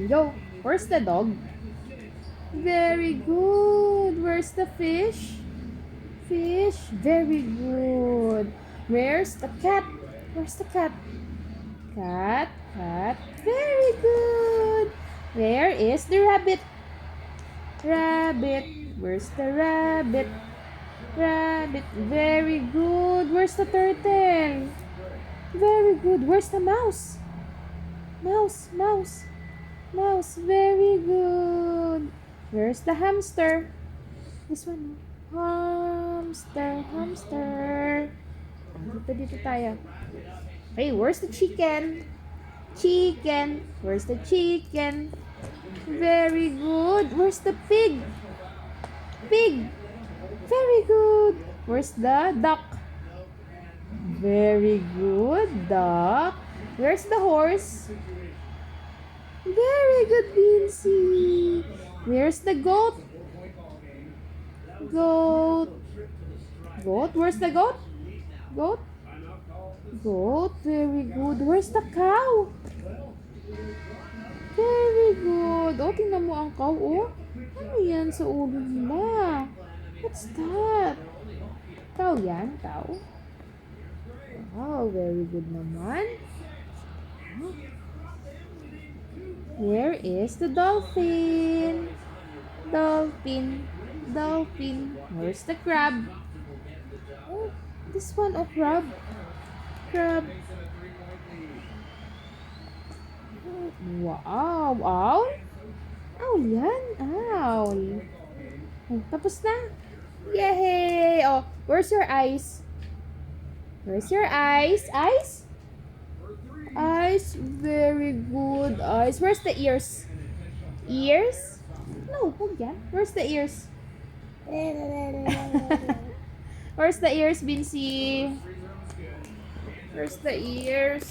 Go. Where's the dog? Very good. Where's the fish? Fish. Very good. Where's the cat? Where's the cat? Cat. Cat. Very good. Where is the rabbit? Rabbit. Where's the rabbit? Rabbit. Very good. Where's the turtle? Very good. Where's the mouse? Mouse. Mouse. Mouse. Very good. Where's the hamster? This one. Hamster. Hamster. Dito tayo. Hey, where's the chicken? Chicken. Where's the chicken? Very good. Where's the pig? Pig. Very good. Where's the duck? Very good. Duck. Where's the horse? Very good, Vinci. Where's the goat? Goat. Goat. Where's the goat? Goat. Goat. Very good. Where's the cow? Very good. Oh, tingnan mo ang cow, oh. Ano yan sa ulo nila? What's that? Cow yan? Cow? Wow, very good naman. Where is the dolphin? Dolphin. Dolphin. Where's the crab? Oh, this one, oh, crab. Crab. Wow, owl? Owl yan, owl. Oh, tapos na. Yay! Oh, where's your eyes? Where's your eyes? Eyes? Eyes, very good. Eyes. Where's the ears? Ears? No, huwag yan. Where's the ears? Where's the ears, Vinci? Where's the ears?